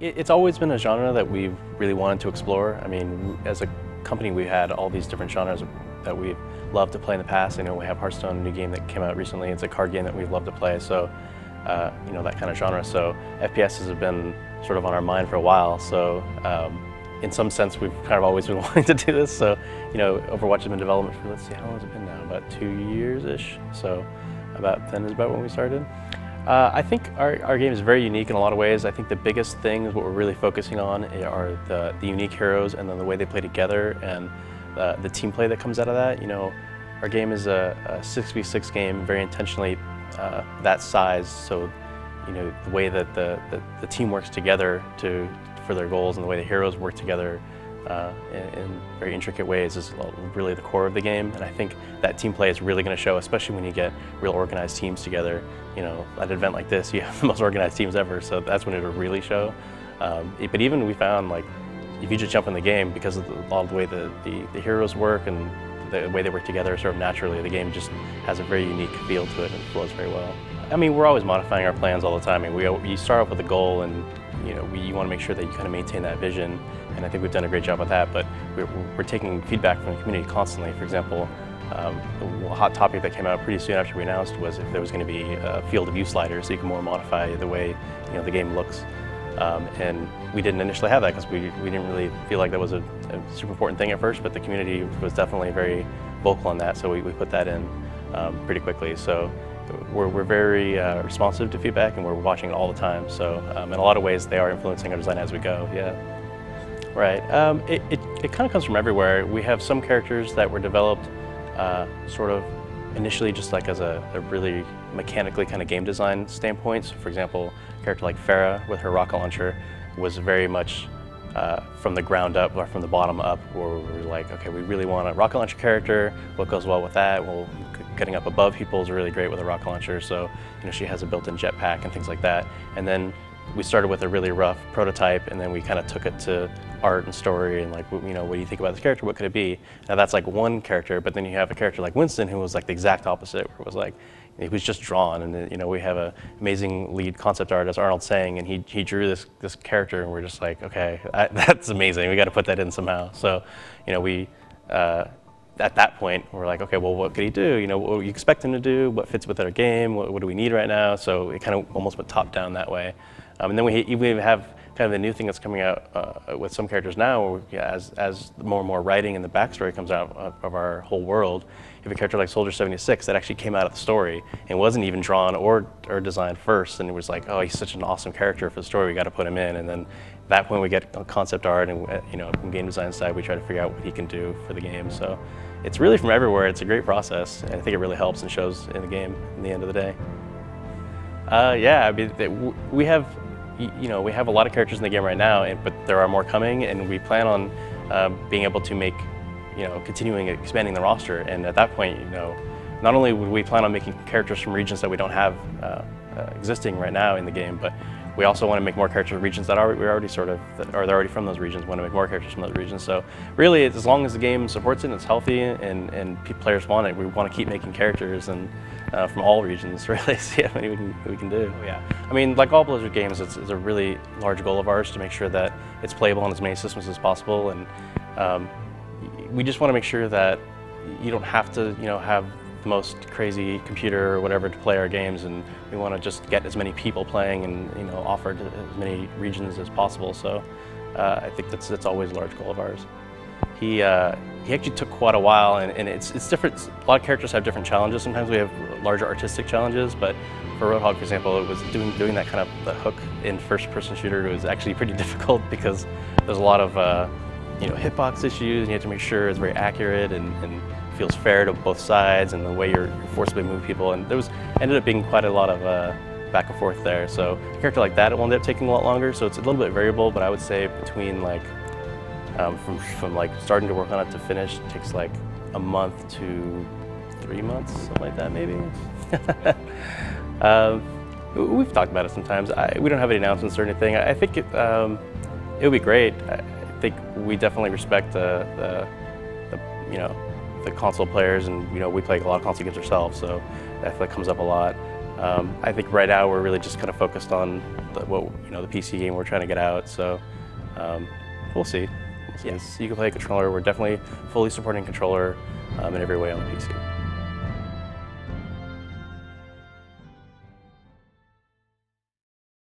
It's always been a genre that we've really wanted to explore. I mean, as a company, we had all these different genres that we've loved to play in the past. You know, we have Hearthstone, a new game that came out recently. It's a card game that we've loved to play, so you know, that kind of genre. So FPSs have been sort of on our mind for a while. So in some sense, we've kind of always been wanting to do this. So you know, Overwatch has been in development for, let's see, how long has it been now? About 2 years-ish. So about then is about when we started. I think our game is very unique in a lot of ways. I think the biggest thing is what we're really focusing on are the unique heroes and then the way they play together and the team play that comes out of that. You know, our game is a 6v6 game, very intentionally that size. So, you know, the way that the team works together for their goals and the way the heroes work together in very intricate ways is really the core of the game. And I think that team play is really going to show, especially when you get real organized teams together. You know, at an event like this, you have the most organized teams ever, so that's when it'll really show. But even we found, like, if you just jump in the game, because of a lot of the way the heroes work and the way they work together sort of naturally, the game just has a very unique feel to it and flows very well. I mean, we're always modifying our plans all the time. I mean, you start off with a goal, and you know, you want to make sure that you kind of maintain that vision, and I think we've done a great job with that. But we're taking feedback from the community constantly. For example, the hot topic that came out pretty soon after we announced was if there was going to be a field of view slider, so you can more modify the way, you know, the game looks. And we didn't initially have that because we didn't really feel like that was a super important thing at first, but the community was definitely very vocal on that, so we put that in pretty quickly. So we're very responsive to feedback, and we're watching it all the time. So in a lot of ways, they are influencing our design as we go. Yeah. Right. It kind of comes from everywhere. We have some characters that were developed sort of initially just like as a really mechanically kind of game design standpoint. So for example, a character like Farah with her rocket launcher was very much from the ground up or from the bottom up, where we were like, okay, we really want a rocket launcher character. What goes well with that? Well, getting up above people is really great with a rocket launcher. So, you know, she has a built-in jetpack and things like that. And then we started with a really rough prototype, and then we kind of took it to art and story and, like, you know, what do you think about this character? What could it be? Now that's like one character, but then you have a character like Winston who was like the exact opposite, where it was like, he was just drawn, and you know, we have an amazing lead concept artist, Arnold Sang, and he drew this character, and we're just like, okay, that's amazing. We got to put that in somehow. So, you know, we at that point we're like, okay, well, what could he do? You know, what do you expect him to do? What fits with our game? What do we need right now? So it kind of almost went top down that way. And then we have kind of the new thing that's coming out with some characters now, where, as more and more writing and the backstory comes out of our whole world. You have a character like Soldier 76 that actually came out of the story and wasn't even drawn or designed first, and it was like, oh, he's such an awesome character for the story, we got to put him in. And then at that point we get concept art, and you know, from game design side we try to figure out what he can do for the game. So it's really from everywhere. It's a great process, and I think it really helps and shows in the game in the end of the day. Yeah, I mean, we have a lot of characters in the game right now, but there are more coming, and we plan on being able to make, you know, continuing expanding the roster. And at that point, you know, not only would we plan on making characters from regions that we don't have existing right now in the game, but we also want to make more characters from regions that they're already from those regions. We want to make more characters from those regions. So really, as long as the game supports it and it's healthy and players want it, we want to keep making characters and from all regions, really, see how many we can do. Yeah, I mean, like all Blizzard games, it's a really large goal of ours to make sure that it's playable on as many systems as possible, and we just want to make sure that you don't have to, you know, have the most crazy computer or whatever to play our games, and we want to just get as many people playing and, you know, offer to as many regions as possible. So I think that's always a large goal of ours. He actually took quite a while, and it's different. A lot of characters have different challenges. Sometimes we have larger artistic challenges, but for Roadhog, for example, it was doing that kind of the hook in first-person shooter was actually pretty difficult, because there's a lot of you know, hitbox issues, and you have to make sure it's very accurate and feels fair to both sides, and the way you're forcibly moving people. And there ended up being quite a lot of back and forth there. So a character like that, it will end up taking a lot longer. So it's a little bit variable, but I would say between like from like starting to work on it to finish takes like a month to 3 months, something like that, maybe. We've talked about it sometimes. We don't have any announcements or anything. I think it would be great. I think we definitely respect the you know, the console players, and you know, we play a lot of console games ourselves, so that comes up a lot. I think right now we're really just kind of focused on the PC game we're trying to get out. So we'll see. Yes, you can play a controller. We're definitely fully supporting controller in every way on the PC.